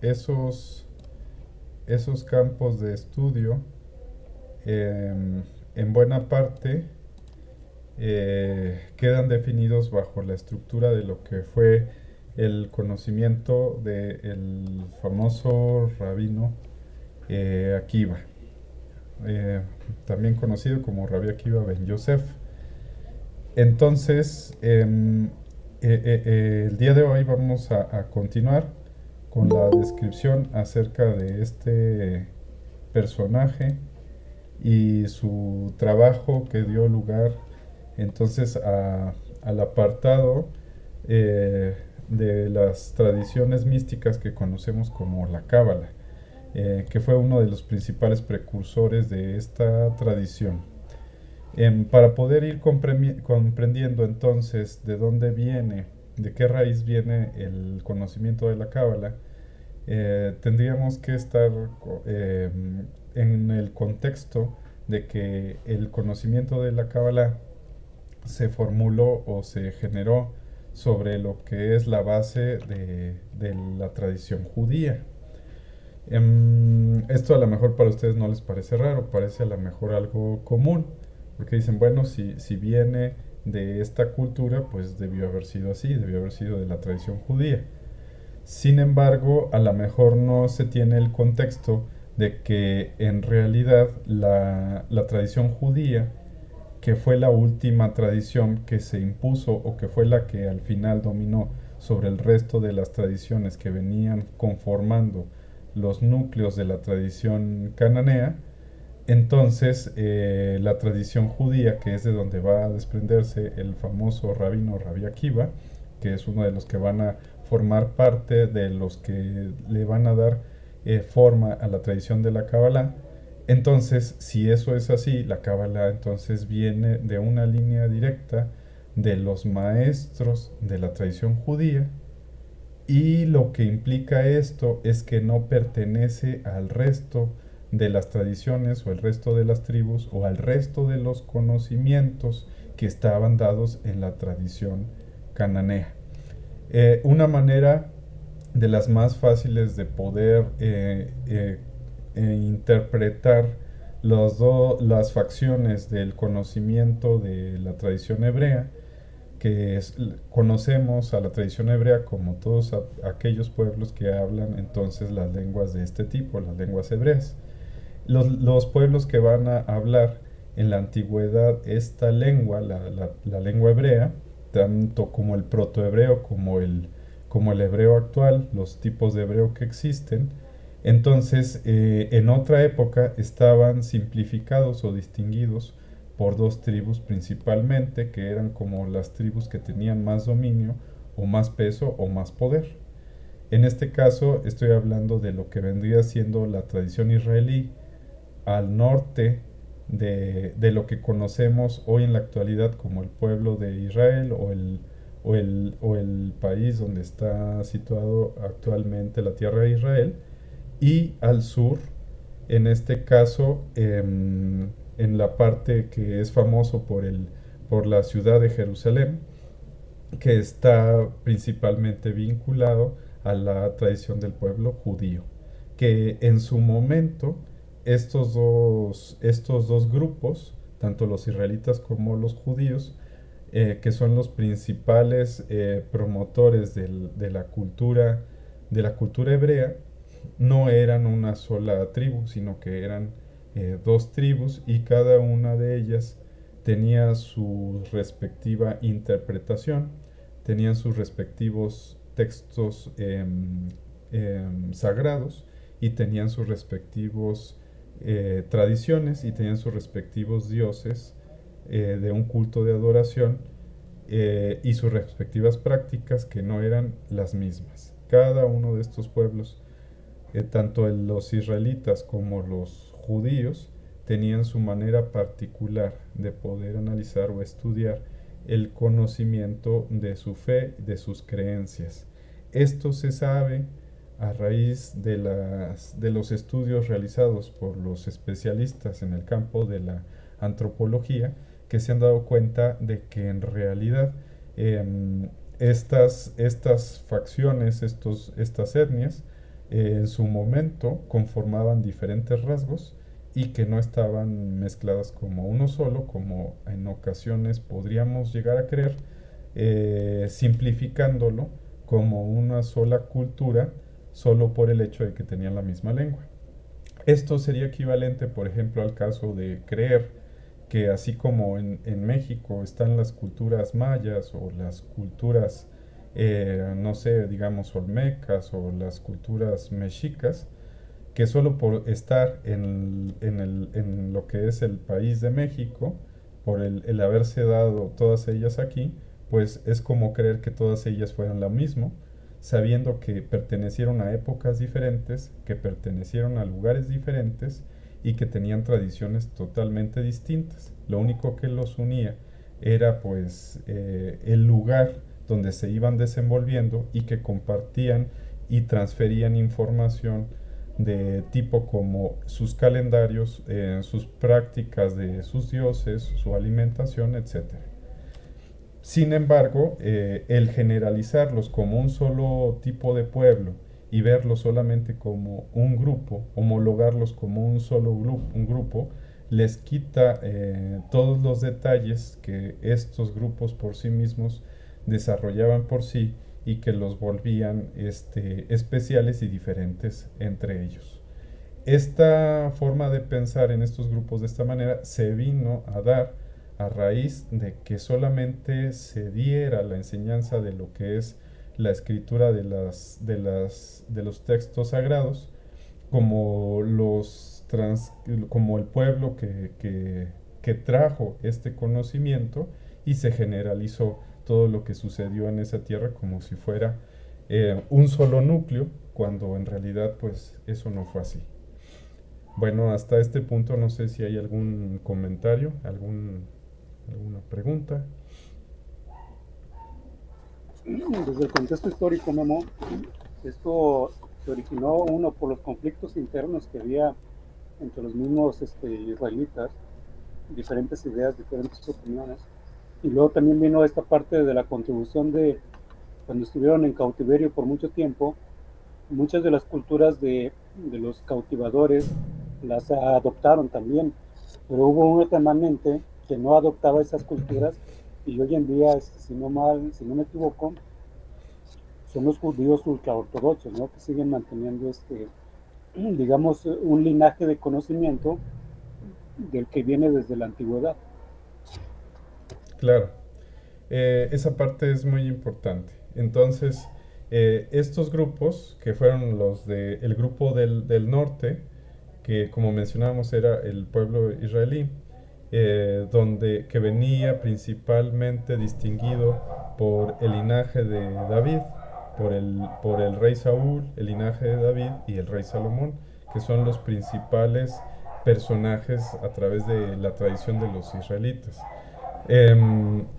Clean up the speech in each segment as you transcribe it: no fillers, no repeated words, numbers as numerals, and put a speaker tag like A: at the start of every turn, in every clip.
A: esos, esos campos de estudio, en buena parte, quedan definidos bajo la estructura de lo que fue el conocimiento del famoso rabino Akiva, eh, también conocido como Rabbi Akiva Ben Yosef. Entonces, el día de hoy vamos a continuar con la descripción acerca de este personaje y su trabajo que dio lugar entonces al apartado de las tradiciones místicas que conocemos como la Cábala, que fue uno de los principales precursores de esta tradición. Para poder ir comprendiendo entonces de dónde viene, de qué raíz viene el conocimiento de la Cábala, tendríamos que estar eh, en el contexto de que el conocimiento de la Cábala se formuló o se generó sobre lo que es la base de la tradición judía. Esto a lo mejor para ustedes no les parece raro, parece a lo mejor algo común, porque dicen, bueno, si viene de esta cultura, pues debió haber sido así, debió haber sido de la tradición judía. Sin embargo, a lo mejor no se tiene el contexto de que en realidad la tradición judía, que fue la última tradición que se impuso o que fue la que al final dominó sobre el resto de las tradiciones que venían conformando los núcleos de la tradición cananea, entonces la tradición judía, que es de donde va a desprenderse el famoso rabino Rabbi Akiva, que es uno de los que van a formar parte de los que le van a dar forma a la tradición de la Kabbalah. Entonces, si eso es así, la Kabbalah entonces viene de una línea directa de los maestros de la tradición judía, y lo que implica esto es que no pertenece al resto de las tradiciones o el resto de las tribus o al resto de los conocimientos que estaban dados en la tradición cananea. Una manera de las más fáciles de poder interpretar las facciones del conocimiento de la tradición hebrea, que conocemos a la tradición hebrea como todos aquellos pueblos que hablan entonces las lenguas de este tipo, las lenguas hebreas. Los pueblos que van a hablar en la antigüedad esta lengua, la lengua hebrea, tanto como el protohebreo como el hebreo actual, los tipos de hebreo que existen, entonces en otra época estaban simplificados o distinguidos por dos tribus principalmente, que eran como las tribus que tenían más dominio o más peso o más poder. En este caso estoy hablando de lo que vendría siendo la tradición israelí al norte de lo que conocemos hoy en la actualidad como el pueblo de Israel o el país donde está situado actualmente la tierra de Israel, y al sur, en este caso, en la parte que es famoso por la ciudad de Jerusalén, que está principalmente vinculado a la tradición del pueblo judío, que en su momento estos dos grupos, tanto los israelitas como los judíos, que son los principales promotores de la cultura hebrea, no eran una sola tribu, sino que eran dos tribus, y cada una de ellas tenía su respectiva interpretación, tenían sus respectivos textos sagrados, y tenían sus respectivos tradiciones, y tenían sus respectivos dioses de un culto de adoración, y sus respectivas prácticas que no eran las mismas. Cada uno de estos pueblos, tanto los israelitas como los judíos, tenían su manera particular de poder analizar o estudiar el conocimiento de su fe, de sus creencias. Esto se sabe a raíz de los estudios realizados por los especialistas en el campo de la antropología, que se han dado cuenta de que en realidad estas facciones, estas etnias, en su momento conformaban diferentes rasgos y que no estaban mezcladas como uno solo, como en ocasiones podríamos llegar a creer, simplificándolo como una sola cultura solo por el hecho de que tenían la misma lengua. Esto sería equivalente, por ejemplo, al caso de creer que así como en México están las culturas mayas o las culturas, no sé, digamos olmecas o las culturas mexicas, que solo por estar en lo que es el país de México, por el haberse dado todas ellas aquí, pues es como creer que todas ellas fueran lo mismo, sabiendo que pertenecieron a épocas diferentes, que pertenecieron a lugares diferentes y que tenían tradiciones totalmente distintas. Lo único que los unía era pues el lugar donde se iban desenvolviendo y que compartían y transferían información de tipo como sus calendarios, sus prácticas de sus dioses, su alimentación, etcétera. Sin embargo, el generalizarlos como un solo tipo de pueblo y verlos solamente como un grupo, homologarlos como un solo grupo, les quita todos los detalles que estos grupos por sí mismos desarrollaban por sí y que los volvían especiales y diferentes entre ellos. Esta forma de pensar en estos grupos de esta manera se vino a dar a raíz de que solamente se diera la enseñanza de lo que es la escritura de los textos sagrados como, como el pueblo que trajo este conocimiento y se generalizó todo lo que sucedió en esa tierra como si fuera un solo núcleo, cuando en realidad pues eso no fue así. Bueno, hasta este punto no sé si hay algún comentario, alguna pregunta.
B: Desde el contexto histórico, Memo, esto se originó uno por los conflictos internos que había entre los mismos israelitas, diferentes ideas, diferentes opiniones, y luego también vino esta parte de la contribución de cuando estuvieron en cautiverio por mucho tiempo, muchas de las culturas de los cautivadores las adoptaron también, pero hubo un remanente que no adoptaba esas culturas y hoy en día, si no me equivoco, son los judíos ultraortodoxos, ¿no? Que siguen manteniendo digamos, un linaje de conocimiento del que viene desde la antigüedad.
A: Claro, esa parte es muy importante. Entonces, estos grupos, que fueron los del grupo del norte, que como mencionábamos era el pueblo israelí, que venía principalmente distinguido por el linaje de David, por el rey Saúl, el linaje de David y el rey Salomón, que son los principales personajes a través de la tradición de los israelitas.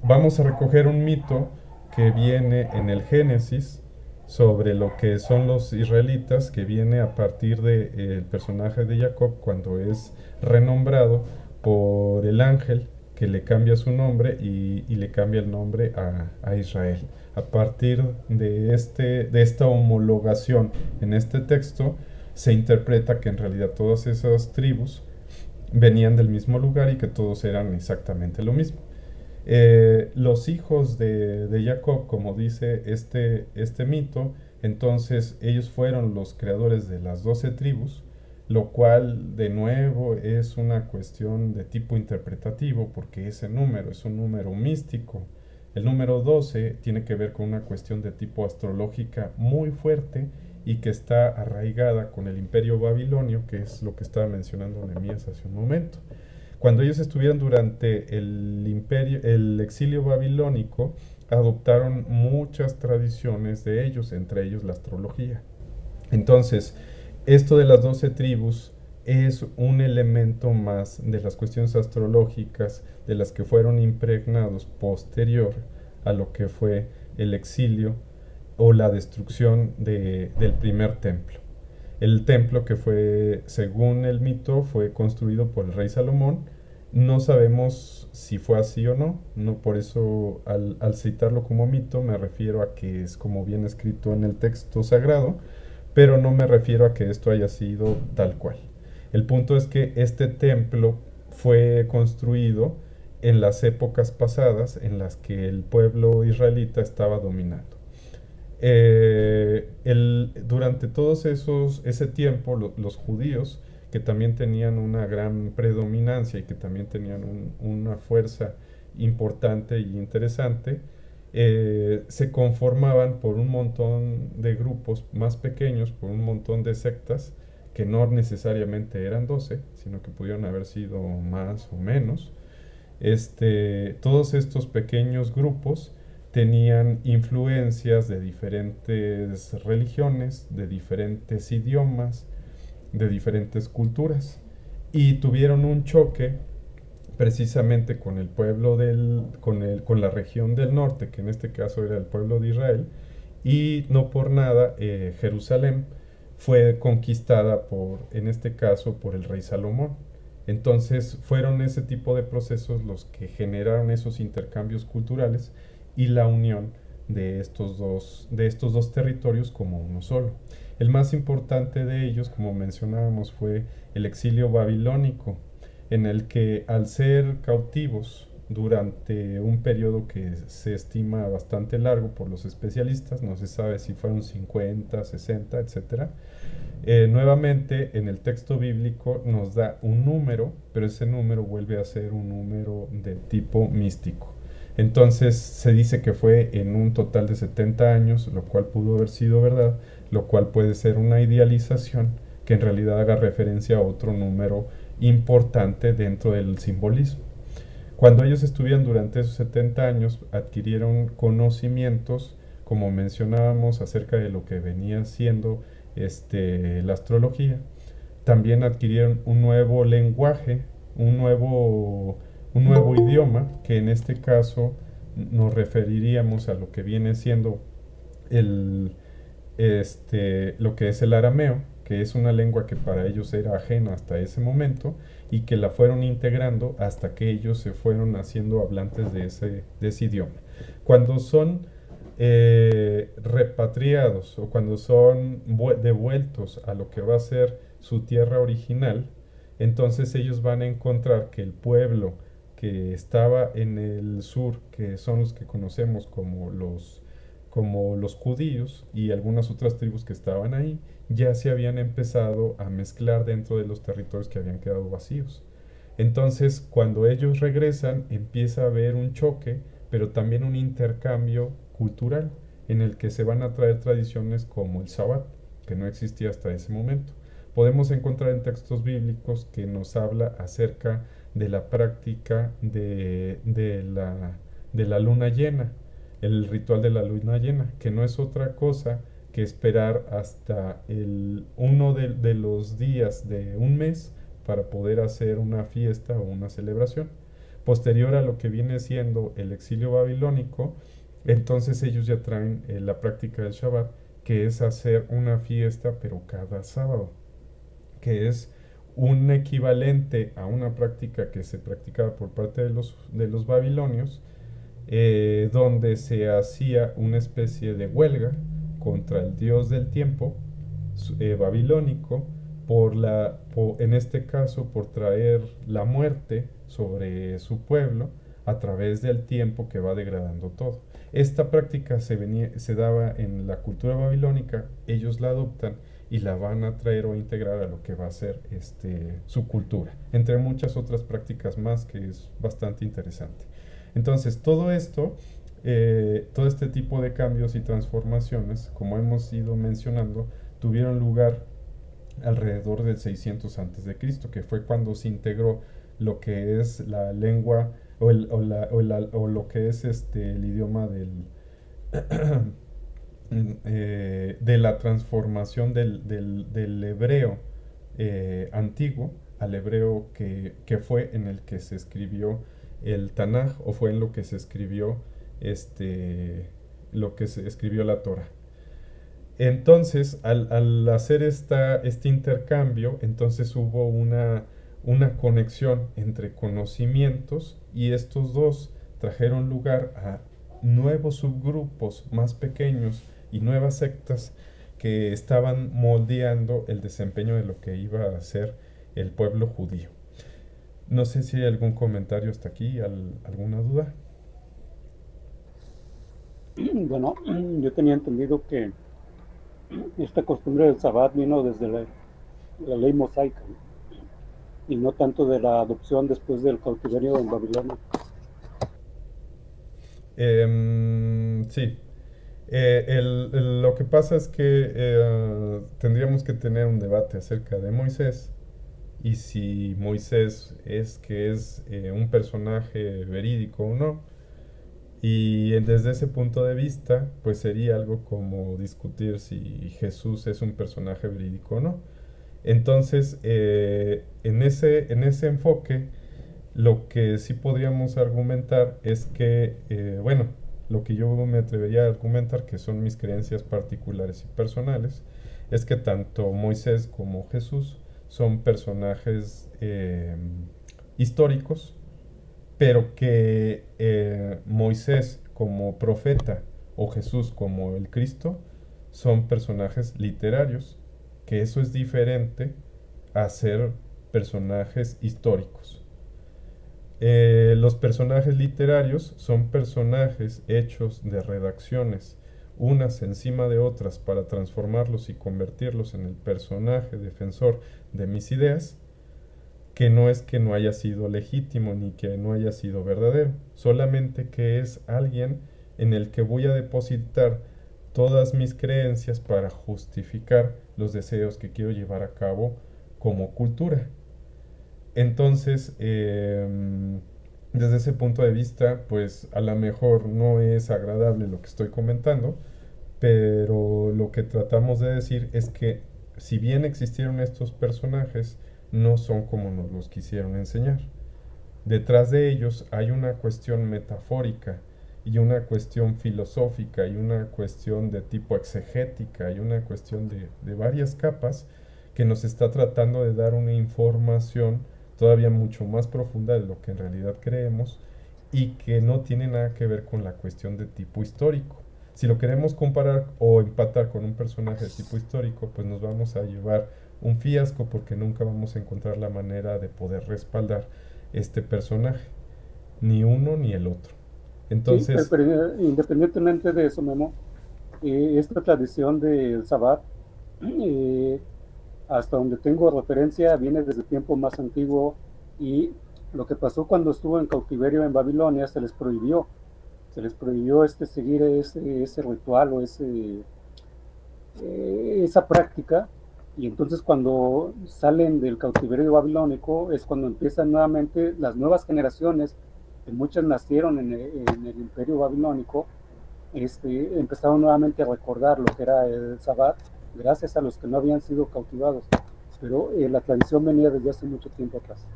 A: Vamos a recoger un mito que viene en el Génesis sobre lo que son los israelitas, que viene a partir del personaje de Jacob cuando es renombrado por el ángel que le cambia su nombre y le cambia el nombre a Israel. A partir de esta homologación en este texto, se interpreta que en realidad todas esas tribus venían del mismo lugar y que todos eran exactamente lo mismo. Los hijos de Jacob, como dice este mito, entonces ellos fueron los creadores de las 12 tribus, lo cual de nuevo es una cuestión de tipo interpretativo porque ese número es un número místico. El número 12 tiene que ver con una cuestión de tipo astrológica muy fuerte y que está arraigada con el imperio babilonio, que es lo que estaba mencionando Nehemías hace un momento. Cuando ellos estuvieron durante el exilio babilónico, adoptaron muchas tradiciones de ellos, entre ellos la astrología. Entonces, esto de las 12 tribus es un elemento más de las cuestiones astrológicas de las que fueron impregnados posterior a lo que fue el exilio o la destrucción del primer templo. El templo que fue, según el mito, fue construido por el rey Salomón. No sabemos si fue así o no, no por eso al citarlo como mito me refiero a que es como bien escrito en el texto sagrado, pero no me refiero a que esto haya sido tal cual. El punto es que este templo fue construido en las épocas pasadas en las que el pueblo israelita estaba dominando. Durante ese tiempo, los judíos, que también tenían una gran predominancia y que también tenían una fuerza importante y interesante, se conformaban por un montón de grupos más pequeños, por un montón de sectas, que no necesariamente eran 12, sino que pudieron haber sido más o menos. Todos estos pequeños grupos tenían influencias de diferentes religiones, de diferentes idiomas, de diferentes culturas, y tuvieron un choque precisamente con el pueblo con la región del norte, que en este caso era el pueblo de Israel, y no por nada Jerusalén fue conquistada en este caso, por el rey Salomón. Entonces fueron ese tipo de procesos los que generaron esos intercambios culturales y la unión de estos dos territorios como uno solo. El más importante de ellos, como mencionábamos, fue el exilio babilónico, en el que, al ser cautivos durante un periodo que se estima bastante largo por los especialistas, no se sabe si fueron 50, 60, etcétera. Nuevamente, en el texto bíblico nos da un número, pero ese número vuelve a ser un número de tipo místico. Entonces se dice que fue en un total de 70 años, lo cual pudo haber sido verdad, lo cual puede ser una idealización que en realidad haga referencia a otro número importante dentro del simbolismo. Cuando ellos estuvieron durante esos 70 años, adquirieron conocimientos, como mencionábamos, acerca de lo que venía siendo la astrología. También adquirieron un nuevo lenguaje, un nuevo idioma, que en este caso nos referiríamos a lo que viene siendo el, lo que es el arameo, que es una lengua que para ellos era ajena hasta ese momento y que la fueron integrando hasta que ellos se fueron haciendo hablantes de ese idioma. Cuando son repatriados o cuando son devueltos a lo que va a ser su tierra original, entonces ellos van a encontrar que el pueblo que estaba en el sur, que son los que conocemos como los judíos y algunas otras tribus que estaban ahí, ya se habían empezado a mezclar dentro de los territorios que habían quedado vacíos. Entonces, cuando ellos regresan, empieza a haber un choque, pero también un intercambio cultural en el que se van a traer tradiciones como el Shabbat, que no existía hasta ese momento. Podemos encontrar en textos bíblicos que nos habla acerca de la práctica de la luna llena, el ritual de la luna llena, que no es otra cosa que esperar hasta uno de los días de un mes para poder hacer una fiesta o una celebración. Posterior a lo que viene siendo el exilio babilónico, entonces ellos ya traen la práctica del Shabbat, que es hacer una fiesta pero cada sábado, que es un equivalente a una práctica que se practicaba por parte de los babilonios, donde se hacía una especie de huelga contra el dios del tiempo babilónico, en este caso por traer la muerte sobre su pueblo a través del tiempo que va degradando todo. Esta práctica se daba en la cultura babilónica, ellos la adoptan y la van a traer o integrar a lo que va a ser su cultura, entre muchas otras prácticas más, que es bastante interesante. Entonces, todo esto, todo este tipo de cambios y transformaciones, como hemos ido mencionando, tuvieron lugar alrededor del 600 a.C., que fue cuando se integró lo que es la lengua o lo que es el idioma de la transformación del hebreo antiguo al hebreo que fue en el que se escribió el Tanaj, o fue en lo que se escribió la Torah. Entonces, al hacer este intercambio, entonces hubo una conexión entre conocimientos, y estos dos trajeron lugar a nuevos subgrupos más pequeños y nuevas sectas que estaban moldeando el desempeño de lo que iba a ser el pueblo judío. No sé si hay algún comentario hasta aquí, alguna duda.
B: Bueno, yo tenía entendido que esta costumbre del Sabbat vino desde la ley mosaica, ¿no? Y no tanto de la adopción después del cautiverio en Babilonia.
A: Sí. Lo que pasa es que tendríamos que tener un debate acerca de Moisés y si Moisés es un personaje verídico o no. Y desde ese punto de vista, pues sería algo como discutir si Jesús es un personaje verídico o no. Entonces, en ese enfoque, lo que sí podríamos argumentar es que, bueno, lo que yo me atrevería a argumentar, que son mis creencias particulares y personales, es que tanto Moisés como Jesús son personajes históricos, pero que Moisés como profeta o Jesús como el Cristo son personajes literarios, que eso es diferente a ser personajes históricos. Los personajes literarios son personajes hechos de redacciones, unas encima de otras para transformarlos y convertirlos en el personaje defensor de mis ideas, que no es que no haya sido legítimo ni que no haya sido verdadero, solamente que es alguien en el que voy a depositar todas mis creencias para justificar los deseos que quiero llevar a cabo como cultura. Entonces, desde ese punto de vista, pues a lo mejor no es agradable lo que estoy comentando, pero lo que tratamos de decir es que si bien existieron estos personajes, no son como nos los quisieron enseñar. Detrás de ellos hay una cuestión metafórica y una cuestión filosófica y una cuestión de tipo exegética y una cuestión de varias capas que nos está tratando de dar una información todavía mucho más profunda de lo que en realidad creemos y que no tiene nada que ver con la cuestión de tipo histórico. Si lo queremos comparar o empatar con un personaje de tipo histórico, pues nos vamos a llevar un fiasco porque nunca vamos a encontrar la manera de poder respaldar este personaje, ni uno ni el otro.
B: Sí,
A: Entonces,
B: pero independientemente de eso, Memo, esta tradición del Sabbat, eh, hasta donde tengo referencia, viene desde tiempo más antiguo y lo que pasó cuando estuvo en cautiverio en Babilonia se les prohibió seguir ese ritual o esa práctica, y entonces cuando salen del cautiverio babilónico es cuando empiezan nuevamente las nuevas generaciones, que muchas nacieron en el imperio babilónico, empezaron nuevamente a recordar lo que era el Sabbat, gracias a los que no habían sido cautivados, pero la tradición venía desde hace mucho tiempo atrás.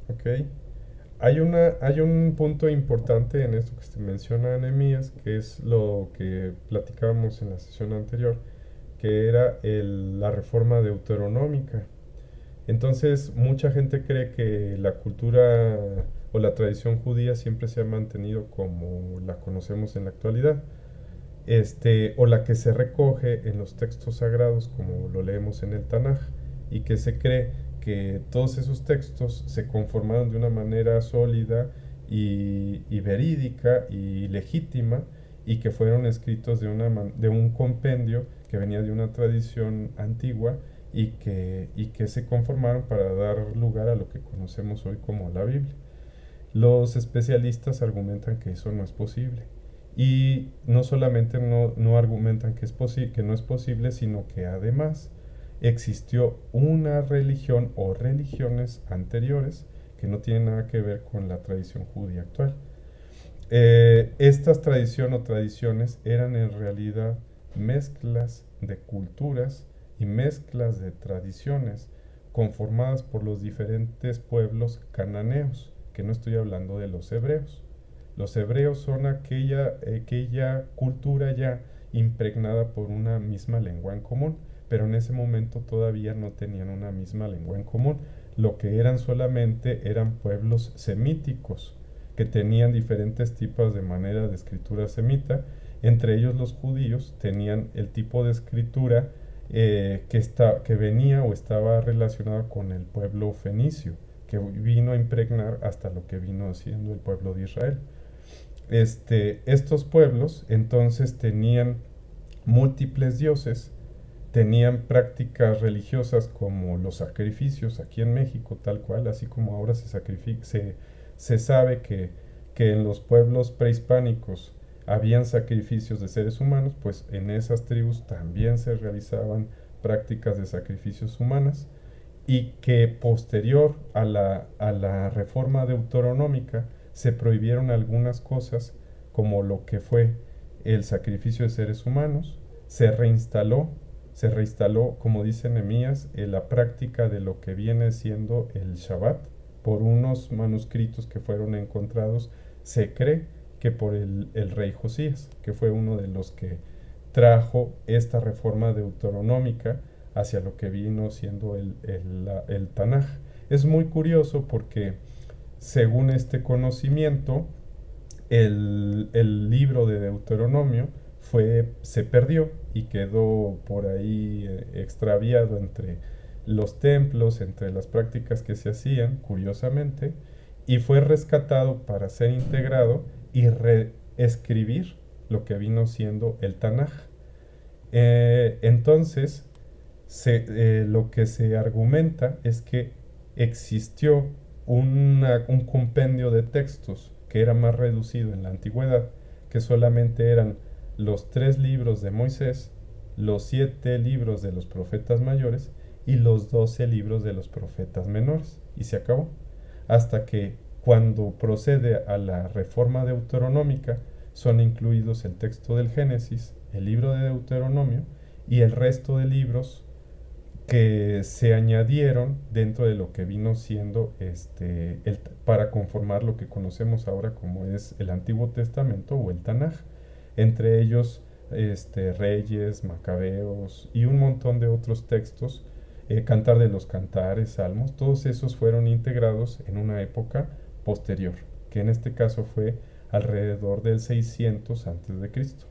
A: ok. Hay un punto importante en esto que se menciona Nehemías, que es lo que platicábamos en la sesión anterior, que era la reforma deuteronómica. Entonces, mucha gente cree que la cultura o la tradición judía siempre se ha mantenido como la conocemos en la actualidad, o la que se recoge en los textos sagrados, como lo leemos en el Tanaj, y que se cree que todos esos textos se conformaron de una manera sólida y verídica y legítima, y que fueron escritos de un compendio que venía de una tradición antigua y que se conformaron para dar lugar a lo que conocemos hoy como la Biblia. Los especialistas argumentan que eso no es posible. Y no solamente no argumentan que no es posible, sino que además existió una religión o religiones anteriores que no tienen nada que ver con la tradición judía actual. Estas tradiciones o tradiciones eran en realidad mezclas de culturas y mezclas de tradiciones conformadas por los diferentes pueblos cananeos, que no estoy hablando de los hebreos. Los hebreos son aquella cultura ya impregnada por una misma lengua en común, pero en ese momento todavía no tenían una misma lengua en común. Lo que eran solamente eran pueblos semíticos, que tenían diferentes tipos de manera de escritura semita. Entre ellos los judíos tenían el tipo de escritura que venía o estaba relacionado con el pueblo fenicio, que vino a impregnar hasta lo que vino siendo el pueblo de Israel. Estos pueblos entonces tenían múltiples dioses, tenían prácticas religiosas como los sacrificios aquí en México, tal cual, así como ahora se sabe que en los pueblos prehispánicos habían sacrificios de seres humanos, pues en esas tribus también se realizaban prácticas de sacrificios humanas, y que posterior a la reforma deuteronómica se prohibieron algunas cosas como lo que fue el sacrificio de seres humanos. Se reinstaló, como dice Nehemías, la práctica de lo que viene siendo el Shabbat por unos manuscritos que fueron encontrados. Se cree que por el rey Josías, que fue uno de los que trajo esta reforma deuteronómica hacia lo que vino siendo el Tanaj. Es muy curioso porque según este conocimiento, el libro de Deuteronomio se perdió y quedó por ahí extraviado entre los templos, entre las prácticas que se hacían, curiosamente, y fue rescatado para ser integrado y reescribir lo que vino siendo el Tanaj. Entonces, lo que se argumenta es que existió un compendio de textos que era más reducido en la antigüedad, que solamente eran los 3 libros de Moisés, los 7 libros de los profetas mayores y los 12 libros de los profetas menores, y se acabó. Hasta que cuando procede a la reforma deuteronómica son incluidos el texto del Génesis, el libro de Deuteronomio y el resto de libros que se añadieron dentro de lo que vino siendo para conformar lo que conocemos ahora como es el Antiguo Testamento o el Tanaj. Entre ellos Reyes, Macabeos y un montón de otros textos, Cantar de los Cantares, Salmos, todos esos fueron integrados en una época posterior, que en este caso fue alrededor del 600 antes de Cristo.